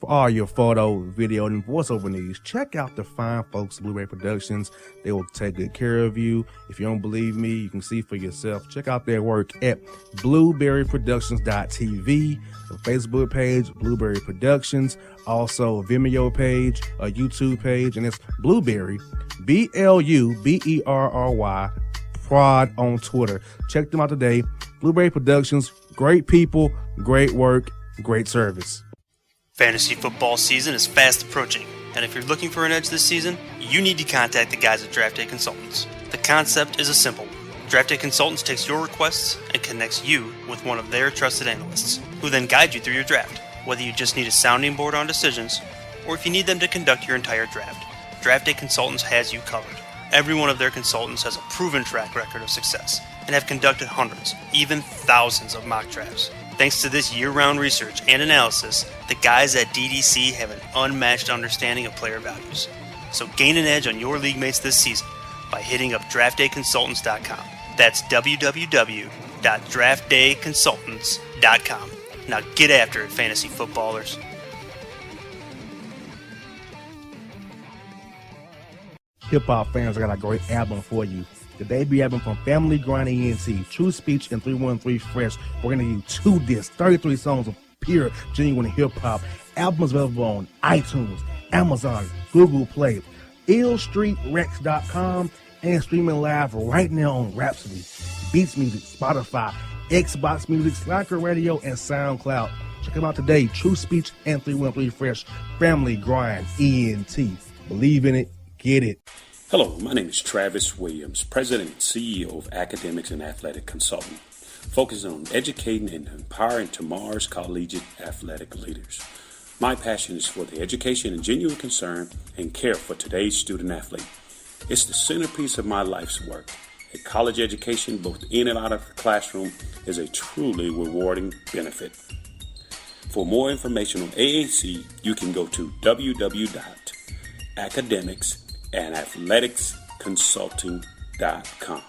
For all your photo, video, and voiceover needs, check out the fine folks at Blueberry Productions. They will take good care of you. If you don't believe me, you can see for yourself. Check out their work at blueberryproductions.tv, the Facebook page, Blueberry Productions, also a Vimeo page, a YouTube page, and it's Blueberry, BLUBERRY, Prod on Twitter. Check them out today. Blueberry Productions, great people, great work, great service. Fantasy football season is fast approaching, and if you're looking for an edge this season, you need to contact the guys at Draft Day Consultants. The concept is a simple one. Draft Day Consultants takes your requests and connects you with one of their trusted analysts, who then guide you through your draft. Whether you just need a sounding board on decisions, or if you need them to conduct your entire draft, Draft Day Consultants has you covered. Every one of their consultants has a proven track record of success, and have conducted hundreds, even thousands of mock drafts. Thanks to this year-round research and analysis, the guys at DDC have an unmatched understanding of player values. So gain an edge on your league mates this season by hitting up draftdayconsultants.com. That's www.draftdayconsultants.com. Now get after it, fantasy footballers. Hip-hop fans, I got a great album for you. The debut album from Family Grind ENT, True Speech and 313 Fresh. We're going to give you 2 discs, 33 songs of pure, genuine hip-hop. Albums available on iTunes, Amazon, Google Play, illstreetrex.com, and streaming live right now on Rhapsody, Beats Music, Spotify, Xbox Music, Slacker Radio, and SoundCloud. Check them out today, True Speech and 313 Fresh, Family Grind ENT. Believe in it, get it. Hello, my name is Travis Williams, President and CEO of Academics and Athletic Consulting, focusing on educating and empowering tomorrow's collegiate athletic leaders. My passion is for the education and genuine concern and care for today's student athlete. It's the centerpiece of my life's work. A college education, both in and out of the classroom, is a truly rewarding benefit. For more information on AAC, you can go to www.academicsandathleticsconsulting.com.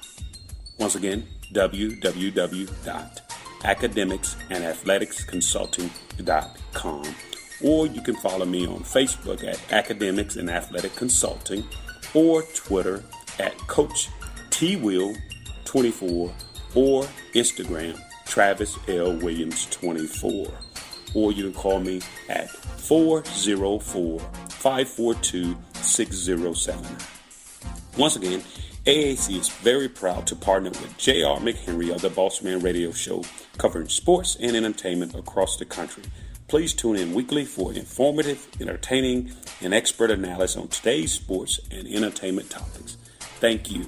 Once again, www.academicsandathleticsconsulting.com. Or you can follow me on Facebook at Academics and Athletic Consulting, or Twitter at Coach TWill24, or Instagram Travis L. Williams 24. Or you can call me at 404-542-6079. Once again, AAC is very proud to partner with J.R. McHenry of the Bossman Radio Show, covering sports and entertainment across the country. Please tune in weekly for informative, entertaining, and expert analysis on today's sports and entertainment topics. Thank you.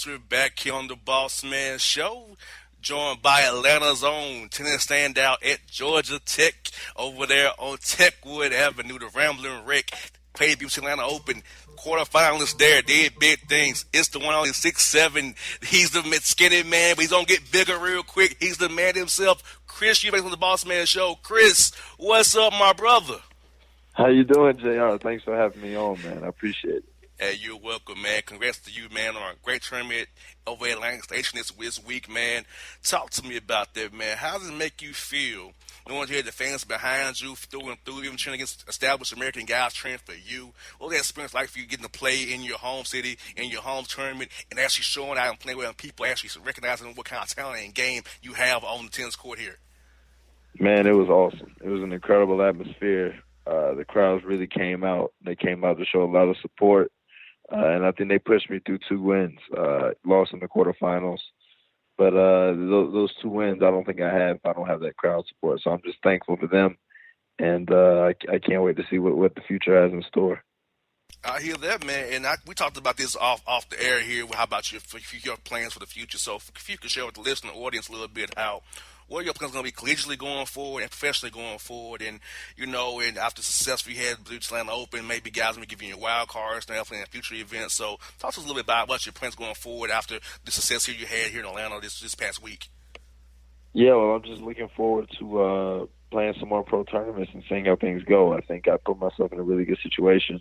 We're back here on the Bossman Show, joined by Atlanta's own tennis standout at Georgia Tech over there on Techwood Avenue. The Rambling Wreck played the Atlanta Open quarterfinalists there. Did big things. It's the one only 6'7". He's the skinny man, but he's gonna get bigger real quick. He's the man himself, Chris Eubanks on the Bossman Show. Chris, what's up, my brother? How you doing, JR? Thanks for having me on, man. I appreciate it. Hey, you're welcome, man. Congrats to you, man, on a great tournament over at Atlantic Station this week, man. Talk to me about that, man. How does it make you feel knowing you had the fans behind you through and through, even trying to get established American guys training for you? What was that experience like for you getting to play in your home city, in your home tournament, and actually showing out and playing with people, actually recognizing what kind of talent and game you have on the tennis court here? Man, it was awesome. It was an incredible atmosphere. The crowds really came out. They came out to show a lot of support. And I think they pushed me through 2 wins, lost in the quarterfinals. But those 2 wins, I don't think I have if I don't have that crowd support. So I'm just thankful for them. And I can't wait to see what the future has in store. I hear that, man, and we talked about this off the air here. How about your plans for the future? So, if you could share with the listening audience a little bit what are your plans going to be collegiately going forward and professionally going forward, and and after success we had Blue Atlanta Open, maybe guys will be giving you wild cards and definitely in future events. So, talk to us a little bit about what your plans going forward after the success here you had here in Atlanta this past week. Yeah, well, I'm just looking forward to playing some more pro tournaments and seeing how things go. I think I put myself in a really good situation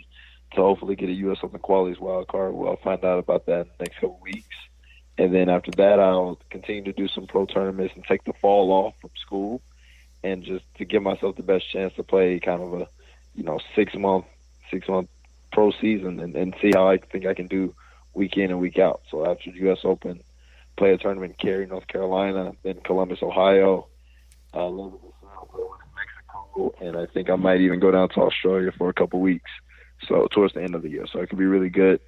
to hopefully get a U.S. Open Qualies wild card. Well, I'll find out about that in the next couple weeks. And then after that, I'll continue to do some pro tournaments and take the fall off from school and just to give myself the best chance to play kind of a, 6-month pro season and see how I think I can do week in and week out. So after the U.S. Open, play a tournament in Cary, North Carolina, then Columbus, Ohio, Mexico, and I think I might even go down to Australia for a couple weeks. So towards the end of the year. So it could be really good.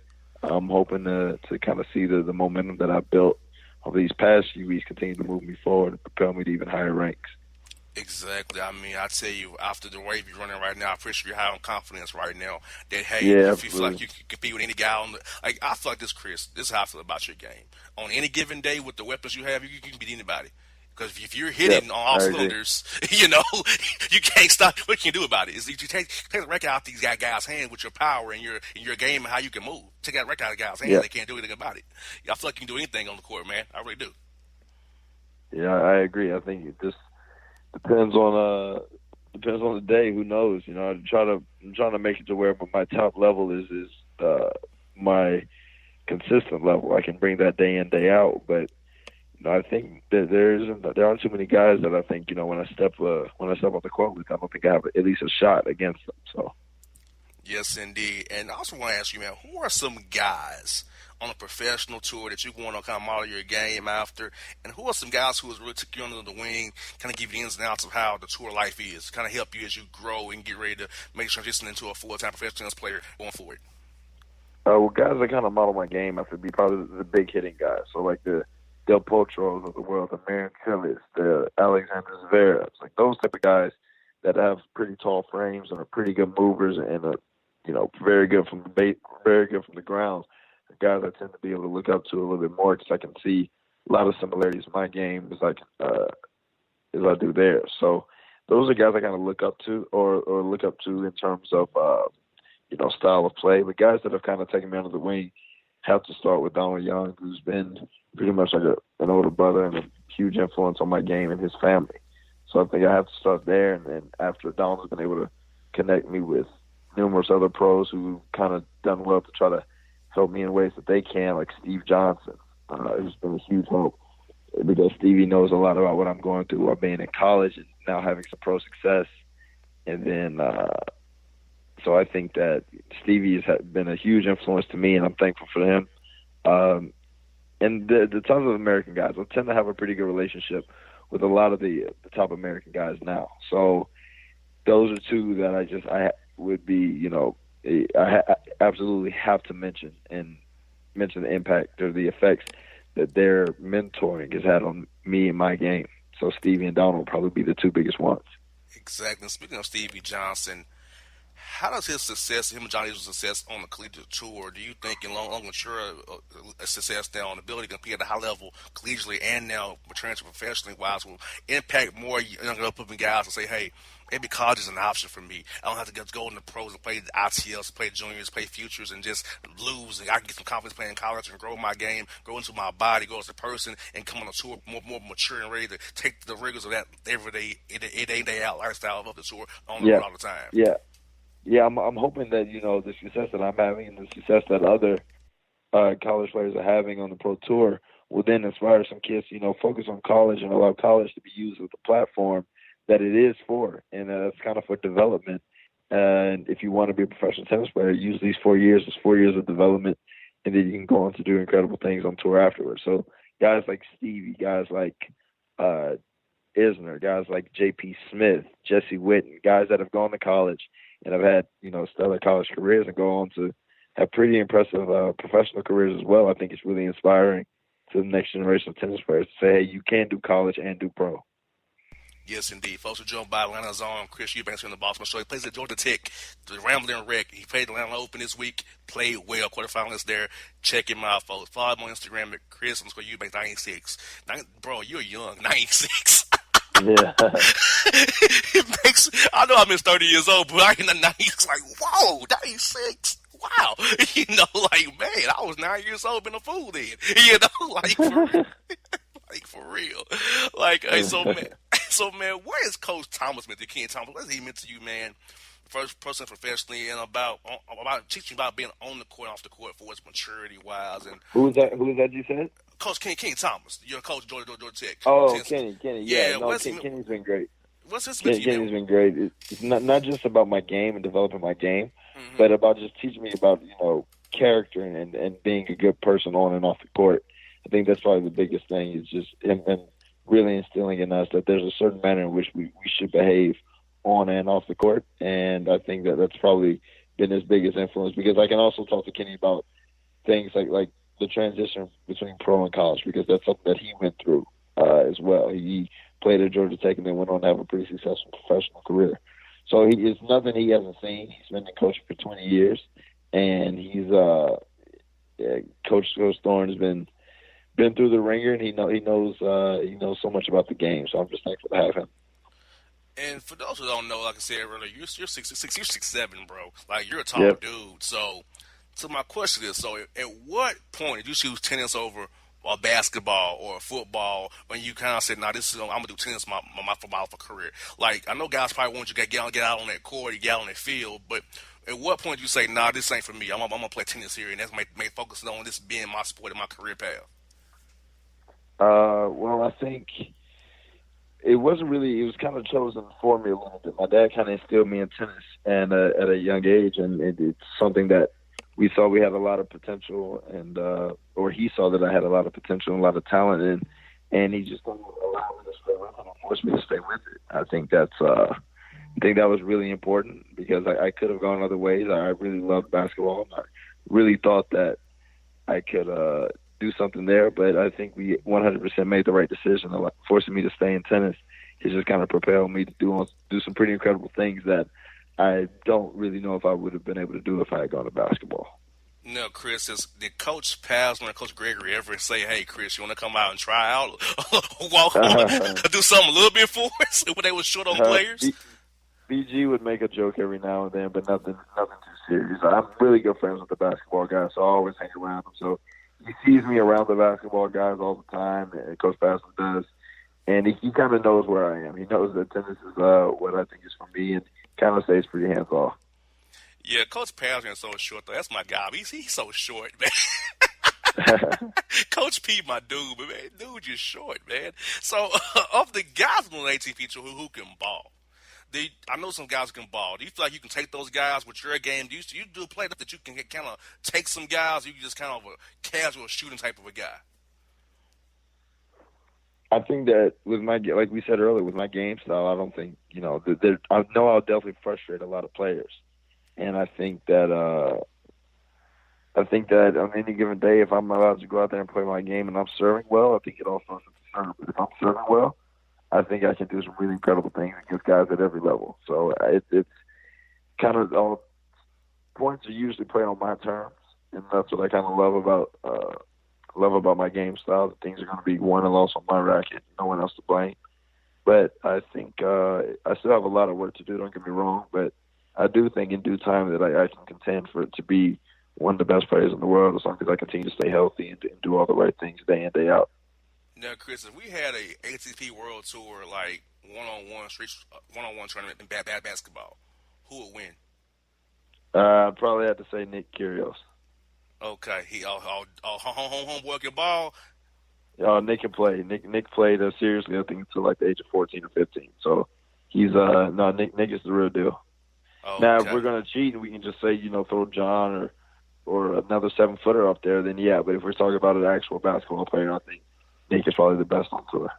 I'm hoping to kind of see the momentum that I've built over these past few weeks continue to move me forward and propel me to even higher ranks. Exactly. I mean, I tell you, after the wave you're running right now, I appreciate your high on confidence right now. That hey, if you feel like you can compete with any guy I feel like this, Chris. This is how I feel about your game. On any given day, with the weapons you have, you can beat anybody. Because if you're hitting on all cylinders, you can't stop. What can you do about it? Is you take the record out these guys' hands with your power and your game and how you can move. Take that record out of guys' hands, they can't do anything about it. I feel like you can do anything on the court, man. I really do. Yeah, I agree. I think it just depends on the day. Who knows? I'm trying to make it to where my top level is my consistent level. I can bring that day in, day out, but I think that there aren't too many guys that I think when I step on the court with, I don't think I have at least a shot against them. So. Yes, indeed. And I also want to ask you, man, who are some guys on a professional tour that you want to kind of model your game after? And who are some guys who has really took you under the wing, kind of give you the ins and outs of how the tour life is, kind of help you as you grow and get ready to make a transition into a full-time professional tennis player going forward? Well, guys that kind of model my game have to be probably the big hitting guys. So like the Del Potros of the world, the Marin Cilic, the Alexander Zverevs, like those type of guys that have pretty tall frames and are pretty good movers and are, very good from the ground. The guys I tend to be able to look up to a little bit more because I can see a lot of similarities in my game as I do theirs. So those are guys I kind of look up to or look up to in terms of style of play. But guys that have kind of taken me under the wing have to start with Donald Young, who's been pretty much like an older brother and a huge influence on my game and his family. So I think I have to start there, and then after Donald's been able to connect me with numerous other pros who kind of done well to try to help me in ways that they can, like Steve Johnson, who's been a huge help because Stevie knows a lot about what I'm going through while being in college and now having some pro success. And then so I think that Stevie has been a huge influence to me, and I'm thankful for him. And the tons of American guys, I tend to have a pretty good relationship with a lot of the top American guys now. So those are two that I would be, I absolutely have to mention the impact or the effects that their mentoring has had on me and my game. So Stevie and Donald will probably be the two biggest ones. Exactly. Speaking of Stevie Johnson, how does him and Johnny's success on the collegiate tour, do you think in long mature success now on the ability to compete at a high level collegiately and now maturing to professionally wise will impact more younger up-and-coming guys and say, hey, maybe college is an option for me. I don't have to go in the pros and play the ITLs, play juniors, play futures, and just lose. And I can get some confidence playing in college and grow my game, grow into my body, grow as a person, and come on a tour more mature and ready to take the rigors of that everyday, day out lifestyle of the tour on the road all the time. Yeah, I'm hoping that, the success that I'm having and the success that other college players are having on the pro tour will then inspire some kids to, focus on college and allow college to be used as a platform that it is for. And it's kind of for development. And if you want to be a professional tennis player, use these 4 years as 4 years of development, and then you can go on to do incredible things on tour afterwards. So guys like Stevie, guys like Isner, guys like J.P. Smith, Jesse Witten, guys that have gone to college and have had, stellar college careers and go on to have pretty impressive professional careers as well. I think it's really inspiring to the next generation of tennis players to say, hey, you can do college and do pro. Yes, indeed. Folks, we're joined by Atlanta's own Chris Eubanks here on the Bossman Show. He plays at Georgia Tech, the Rambling Wreck. He played the Atlanta Open this week, played well, quarterfinalist there. Check him out, folks. Follow him on Instagram at Chris_Eubanks96. Bro, you're young, 96. Yeah. I know I'm 30 years old, but I ain't 96. Like, whoa, 96. Wow. Like, man, I was 9 years old, been a fool then. Like, for real. Like, for real. Like, hey, so man, where is Coach Thomas meant to Ken Thomas? What has he meant to you, man? First person professionally, and about teaching about being on the court, off the court, for its maturity wise. And Who is that you said? Coach Ken Thomas, your coach, Georgia Tech. Oh, Kenny. Yeah, No, Kenny's been great. What's his meant to you? Kenny's been great. It's not just about my game and developing my game, Mm-hmm. but about just teaching me about character and being a good person on and off the court. I think that's probably the biggest thing, is just him and really instilling in us that there's a certain manner in which we should behave on and off the court. And I think that's probably been his biggest influence, because I can also talk to Kenny about things like the transition between pro and college, because that's something that he went through as well. He played at Georgia Tech and then went on to have a pretty successful professional career. So it's nothing he hasn't seen. He's been in coaching for 20 years, and he's Coach Thorne has been through the ringer, and he knows so much about the game. So I'm just thankful to have him. And for those who don't know, like I said earlier, you're 6'6", you're 6'7", bro. Like, you're a tall dude. So my question is, so at what point did you choose tennis over basketball or football, when you kind of said, "Nah, I'm gonna do tennis my football for career"? Like, I know guys probably want you to get out on that court, you get out on that field, but at what point did you say, "Nah, this ain't for me. I'm gonna play tennis here, and that's my focus on this being my sport and my career path"? Well, I think it wasn't really. It was kind of chosen for me a little bit. My dad kind of instilled me in tennis, and at a young age, and it's something that we saw we had a lot of potential, and or he saw that I had a lot of potential and a lot of talent in, and he just didn't allow me to stay with it, or force me to stay with it. I think that was really important, because I could have gone other ways. I really loved basketball. I really thought that I could do something there, but I think we 100% made the right decision. Forcing me to stay in tennis has just kind of propelled me to do some pretty incredible things that I don't really know if I would have been able to do if I had gone to basketball. No, Chris, did Coach Pasman and Coach Gregory ever say, "Hey, Chris, you want to come out and try out, walk on, do something a little bit for us," when they were short on players? BG would make a joke every now and then, but nothing too serious. I'm really good friends with the basketball guys, so I always hang around them. So he sees me around the basketball guys all the time, and Coach Pasman does, and he kind of knows where I am. He knows that tennis is what I think is for me, and kind of stays pretty hands off. Yeah, Coach Pasman is so short, though. That's my guy. He's so short, man. Coach P, my dude, but man, dude, you're short, man. So, of the guys on the ATP tour who can ball, I know some guys can ball. Do you feel like you can take those guys with your game? Do you do a play that you can kind of take some guys, or you just kind of a casual shooting type of a guy? I think that with like we said earlier, with my game style, I don't think, I know I'll definitely frustrate a lot of players. And I think that on any given day, if I'm allowed to go out there and play my game and I'm serving well, I think it all starts with the serve. But if I'm serving well, I think I can do some really incredible things against guys at every level. So it's kind of all points are usually played on my terms, and that's what I kind of love about my game style. That things are going to be won and lost on my racket, no one else to blame. But I think I still have a lot of work to do. Don't get me wrong, but I do think in due time that I can contend for it to be one of the best players in the world, as long as I continue to stay healthy and do all the right things day in, day out. Now, Chris, if we had a ATP World Tour, like one-on-one tournament in basketball, who would win? I'd probably have to say Nick Kyrgios. Okay, he homeboy can ball. Nick can play. Nick played seriously, I think, until like the age of 14 or 15. So he's Nick is the real deal. Okay. Now, if we're gonna cheat, we can just say, throw John or another 7-footer up there. Then yeah, but if we're talking about an actual basketball player, I think Nick is probably the best on tour.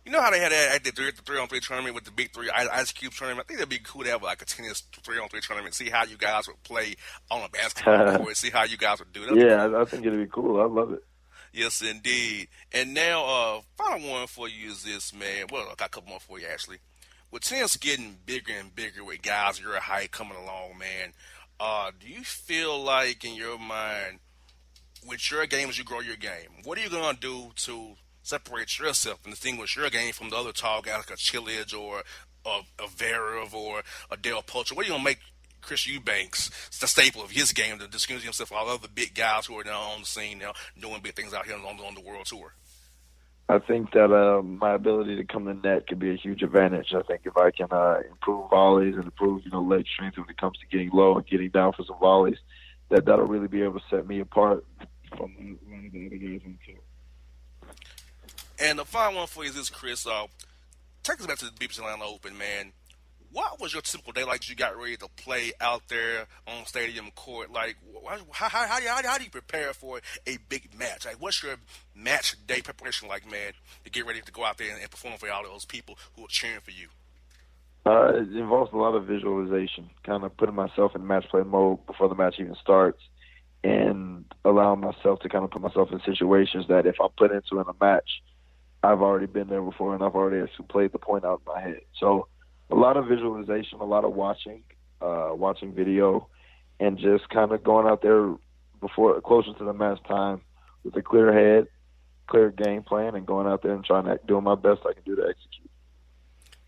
You know how they had that at the 3-on-3 tournament with the Big Three Ice Cube tournament? I think that'd be cool to have like a tennis 3-on-3 tournament. See how you guys would play on a basketball court. See how you guys would do it. Yeah, I think it'd be cool. I love it. Yes, indeed. And now, final one for you is this, man. Well, I got a couple more for you, actually. With tennis getting bigger and bigger with guys your height coming along, man, do you feel like in your mind, with your game as you grow your game, what are you going to do to separate yourself and distinguish your game from the other tall guys like a Chilich or a Verev or a Del Potro? What are you going to make Chris Eubanks the staple of his game to distinguish himself from all the other big guys who are now on the scene now doing big things out here on the world tour? I think that my ability to come to net could be a huge advantage. I think if I can improve volleys and improve, leg strength when it comes to getting low and getting down for some volleys, that'll really be able to set me apart from a lot of the other guys on the tour. And the final one for you is this, Chris. Take us back to the Beach Atlanta Open, man. What was your typical day like as you got ready to play out there on stadium court? Like, how do you prepare for a big match? Like, what's your match day preparation like, man, to get ready to go out there and perform for all those people who are cheering for you? It involves a lot of visualization, kind of putting myself in match play mode before the match even starts and allowing myself to kind of put myself in situations that if I'm put into in a match, I've already been there before and I've already actually played the point out in my head. So a lot of visualization, a lot of watching video, and just kind of going out there closer to the match time with a clear head, clear game plan, and going out there and doing my best I can do to execute.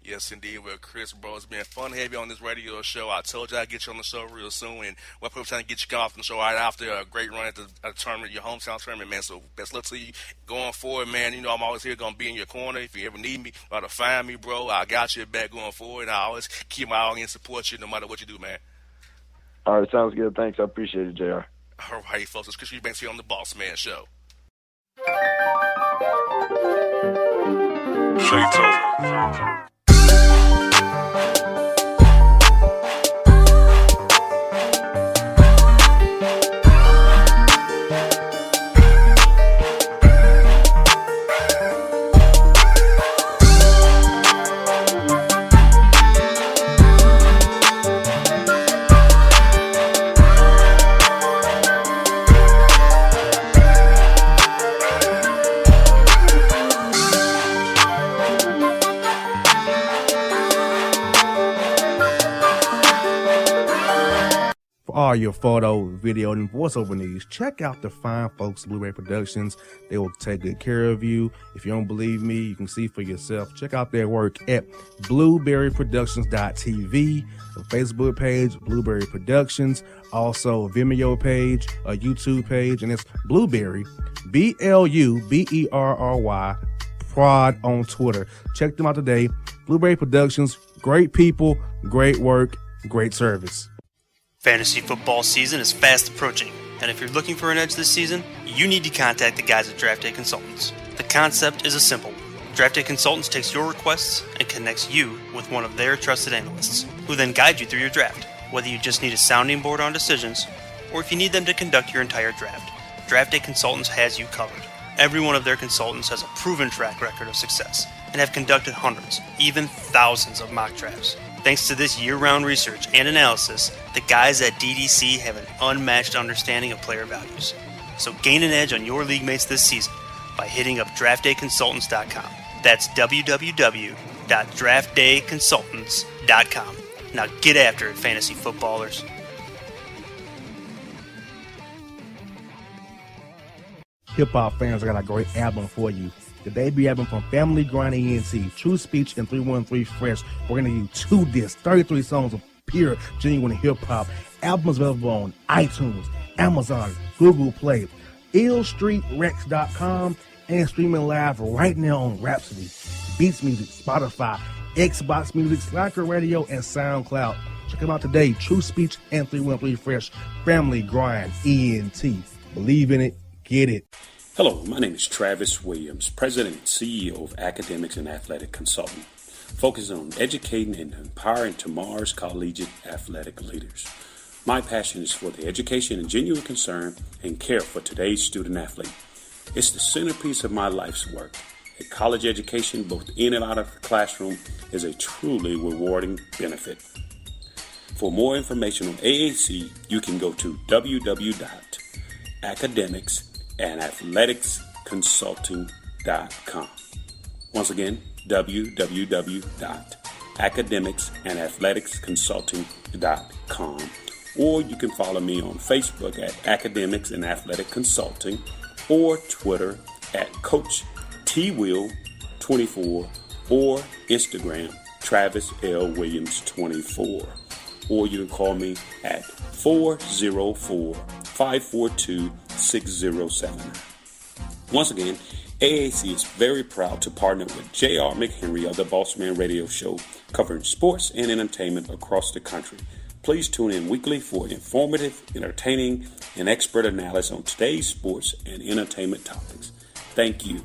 Yes, indeed. Well, Chris, bro, it's been fun to have you on this radio show. I told you I'd get you on the show real soon, and we're probably trying to get you off the show right after a great run at the tournament, your hometown tournament, man. So best luck to you going forward, man. I'm always here, going to be in your corner. If you ever need me or to find me, bro, I got you back going forward. And I always keep my eye on you and support you no matter what you do, man. All right, sounds good. Thanks. I appreciate it, JR. All right, folks. It's Chris Eubanks here on the Bossman Show. All your photo, video, and voiceover needs, check out the fine folks at Blueberry Productions. They will take good care of you. If you don't believe me, you can see for yourself. Check out their work at blueberryproductions.tv, the Facebook page, Blueberry Productions, also a Vimeo page, a YouTube page, and it's Blueberry, BLUBERRY, Prod on Twitter. Check them out today. Blueberry Productions, great people, great work, great service. Fantasy football season is fast approaching, and if you're looking for an edge this season, you need to contact the guys at Draft Day Consultants. The concept is a simple one. Draft Day Consultants takes your requests and connects you with one of their trusted analysts, who then guide you through your draft. Whether you just need a sounding board on decisions, or if you need them to conduct your entire draft, Draft Day Consultants has you covered. Every one of their consultants has a proven track record of success, and have conducted hundreds, even thousands of mock drafts. Thanks to this year-round research and analysis, the guys at DDC have an unmatched understanding of player values. So gain an edge on your league mates this season by hitting up draftdayconsultants.com. That's www.draftdayconsultants.com. Now get after it, fantasy footballers. Hip-hop fans, I got a great album for you. The debut album from Family Grind ENT, True Speech and 313 Fresh. We're going to give you 2 discs, 33 songs of pure, genuine hip-hop. Albums available on iTunes, Amazon, Google Play, illstreetrex.com, and streaming live right now on Rhapsody, Beats Music, Spotify, Xbox Music, Slacker Radio, and SoundCloud. Check them out today. True Speech and 313 Fresh. Family Grind ENT. Believe in it. Get it. Hello, my name is Travis Williams, President and CEO of Academics and Athletic Consultant, focusing on educating and empowering tomorrow's collegiate athletic leaders. My passion is for the education and genuine concern and care for today's student athlete. It's the centerpiece of my life's work. A college education, both in and out of the classroom, is a truly rewarding benefit. For more information on AAC, you can go to www.academicsandathletics.com. www.academicsandathleticsconsulting.com. Once again, www.academicsandathleticsconsulting.com. Or you can follow me on Facebook at Academics and Athletic Consulting, or Twitter at Coach TWill24, or Instagram Travis L. Williams 24. Or you can call me at 404-542-6079. Once again, AAC is very proud to partner with J.R. McHenry of the Bossman Radio Show, covering sports and entertainment across the country. Please tune in weekly for informative, entertaining, and expert analysis on today's sports and entertainment topics. Thank you.